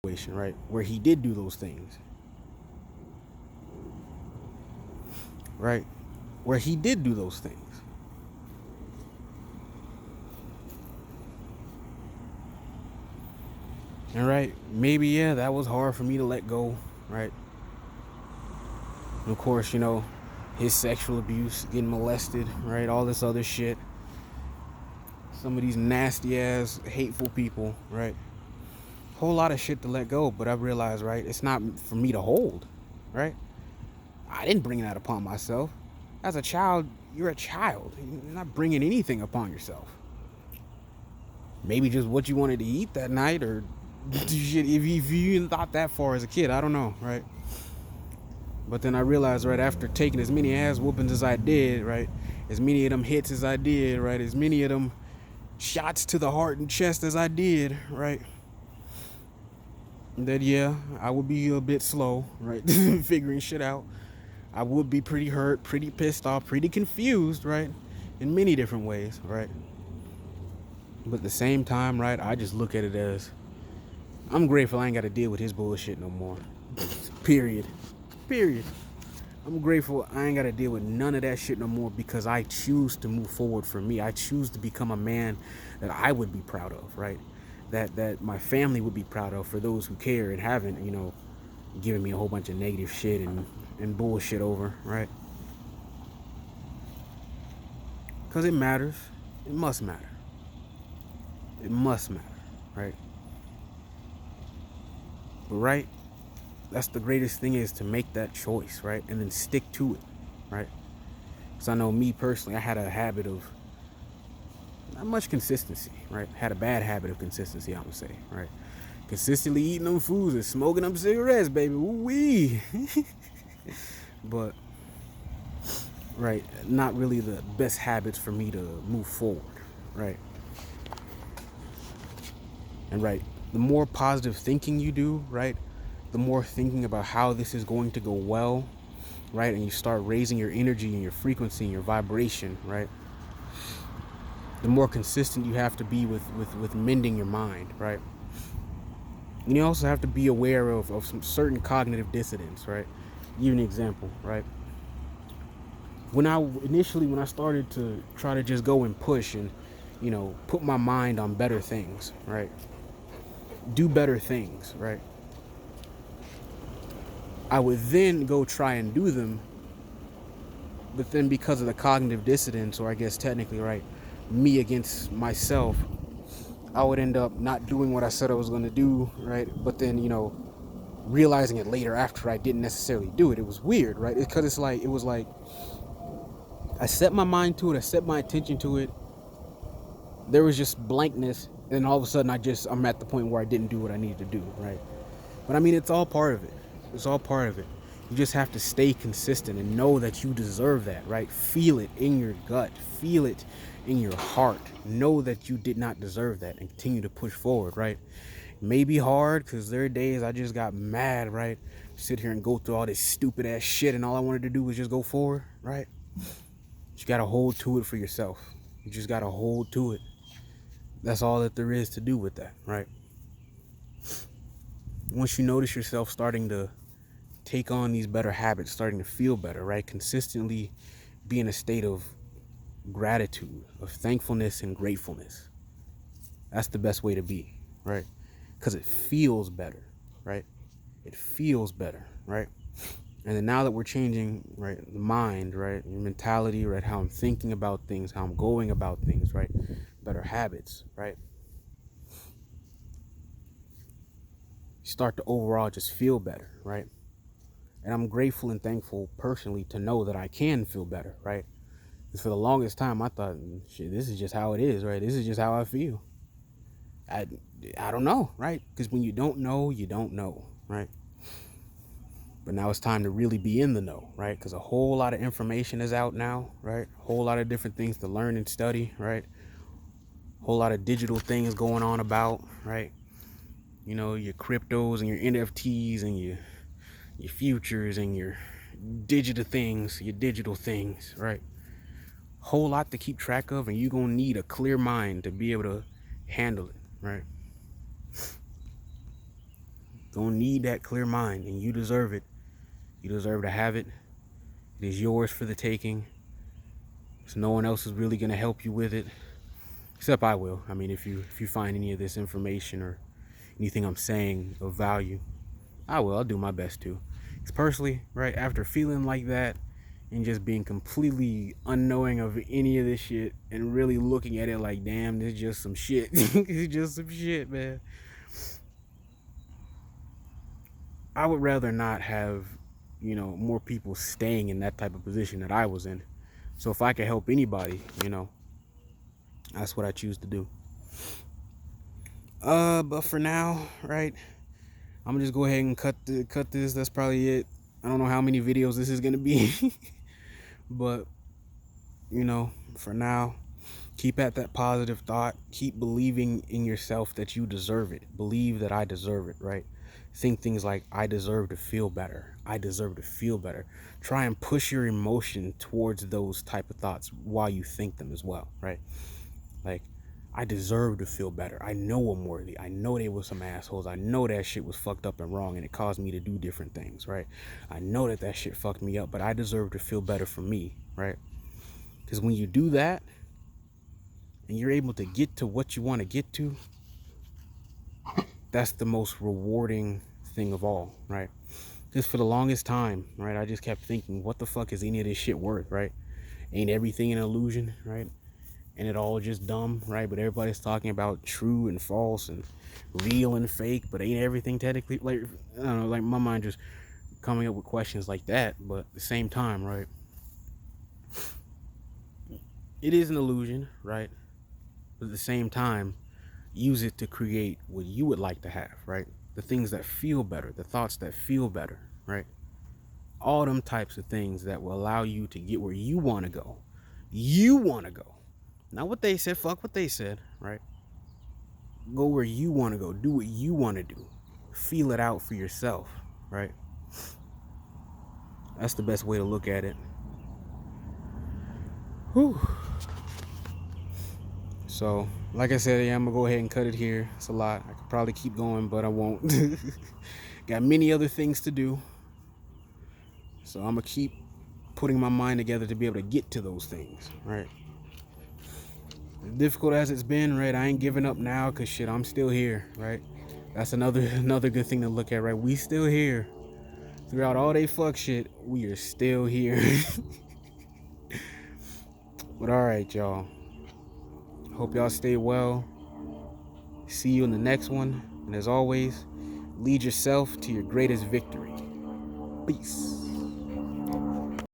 situation, right, where he did do those things, right, where he did do those things. And right, maybe, yeah, that was hard for me to let go, right? And of course, his sexual abuse, getting molested, right? All this other shit. Some of these nasty ass, hateful people, right? Whole lot of shit to let go, but I realized, right, it's not for me to hold, right? I didn't bring that upon myself. As a child, you're a child. You're not bringing anything upon yourself. Maybe just what you wanted to eat that night, or shit, if you even thought that far as a kid, I don't know, right? But then I realized, right, after taking as many ass whoopings as I did, right, as many of them hits as I did, right, as many of them shots to the heart and chest as I did, right, that, yeah, I would be a bit slow, right, figuring shit out. I would be pretty hurt, pretty pissed off, pretty confused, right, in many different ways, right. But at the same time, right, I just look at it as, I'm grateful I ain't got to deal with his bullshit no more. Period. Period. I'm grateful I ain't got to deal with none of that shit no more, because I choose to move forward for me. I choose to become a man that I would be proud of, right? That my family would be proud of, for those who care and haven't, given me a whole bunch of negative shit and bullshit over, right? Because it matters. It must matter. It must matter, right? But right, that's the greatest thing, is to make that choice, right? And then stick to it, right? Because I know me personally, I had a habit of not much consistency, right? Had a bad habit of consistency, I would say, right? Consistently eating them foods and smoking them cigarettes, baby. Ooh-wee. But, right, not really the best habits for me to move forward, right? And right, the more positive thinking you do, right, the more thinking about how this is going to go well, right, and you start raising your energy and your frequency and your vibration, right, the more consistent you have to be with mending your mind, right. And you also have to be aware of some certain cognitive dissonance, right. Give you an example, right. When I started to try to just go and push and, put my mind on better things, right, do better things, right, I would then go try and do them, but then because of the cognitive dissonance, or I guess technically, right, me against myself, I would end up not doing what I said I was going to do, right, but then, realizing it later after I didn't necessarily do it. It was weird, right, because it was like I set my mind to it, I set my attention to it, there was just blankness, and all of a sudden I'm at the point where I didn't do what I needed to do, right. But I mean, it's all part of it. It's all part of it. You just have to stay consistent and know that you deserve that, right? Feel it in your gut. Feel it in your heart. Know that you did not deserve that, and continue to push forward, right? It may be hard, because there are days I just got mad, right? Sit here and go through all this stupid ass shit, and all I wanted to do was just go forward, right? You got to hold to it for yourself. You just got to hold to it. That's all that there is to do with that, right? Once you notice yourself starting to take on these better habits, starting to feel better, right? Consistently be in a state of gratitude, of thankfulness and gratefulness. That's the best way to be, right? Because it feels better, right? It feels better, right? And then now that we're changing, right, the mind, right, your mentality, right, how I'm thinking about things, how I'm going about things, right, better habits, right? You start to overall just feel better, right? And I'm grateful and thankful personally to know that I can feel better, right? Because for the longest time, I thought, shit, this is just how it is, right? This is just how I feel. I, I don't know, right? Because when you don't know, right? But now it's time to really be in the know, right? Because a whole lot of information is out now, right? A whole lot of different things to learn and study, right? A whole lot of digital things going on about, right? Your cryptos and your NFTs and your futures and your digital things, right? Whole lot to keep track of, and you're gonna need a clear mind to be able to handle it, right? Gonna need that clear mind, and you deserve it. You deserve to have it. It is yours for the taking. So no one else is really gonna help you with it, except I will. I mean, if you find any of this information or anything I'm saying of value, I will. I'll do my best to. Because personally, right after feeling like that and just being completely unknowing of any of this shit and really looking at it like, damn, this is just some shit. It's just some shit, man. I would rather not have, more people staying in that type of position that I was in. So if I could help anybody, that's what I choose to do. But for now, right, I'm gonna just go ahead and cut this. That's probably it. I don't know how many videos this is gonna be, but for now, keep at that positive thought. Keep believing in yourself that you deserve it. Believe that I deserve it, right? Think things like, I deserve to feel better. I deserve to feel better. Try and push your emotion towards those type of thoughts while you think them as well, right? Like, I deserve to feel better. I know I'm worthy. I know they were some assholes. I know that shit was fucked up and wrong and it caused me to do different things, right? I know that shit fucked me up, but I deserve to feel better for me, right? Because when you do that and you're able to get to what you want to get to, that's the most rewarding thing of all, right? Because for the longest time, right, I just kept thinking, what the fuck is any of this shit worth, right? Ain't everything an illusion, right? And it all just dumb, right? But everybody's talking about true and false and real and fake, but ain't everything technically, like, I don't know, like my mind just coming up with questions like that. But at the same time, right, it is an illusion, right? But at the same time, use it to create what you would like to have, right? The things that feel better, the thoughts that feel better, right? All them types of things that will allow you to get where you want to go. You want to go. Not what they said, fuck what they said, right? Go where you want to go. Do what you want to do. Feel it out for yourself, right? That's the best way to look at it. Whew. So, like I said, yeah, I'm going to go ahead and cut it here. It's a lot. I could probably keep going, but I won't. Got many other things to do. So I'm going to keep putting my mind together to be able to get to those things, right? As difficult as it's been, right, I ain't giving up now because shit, I'm still here, right? That's another good thing to look at, right? We still here. Throughout all they fuck shit, we are still here. But all right, y'all. Hope y'all stay well. See you in the next one. And as always, lead yourself to your greatest victory. Peace.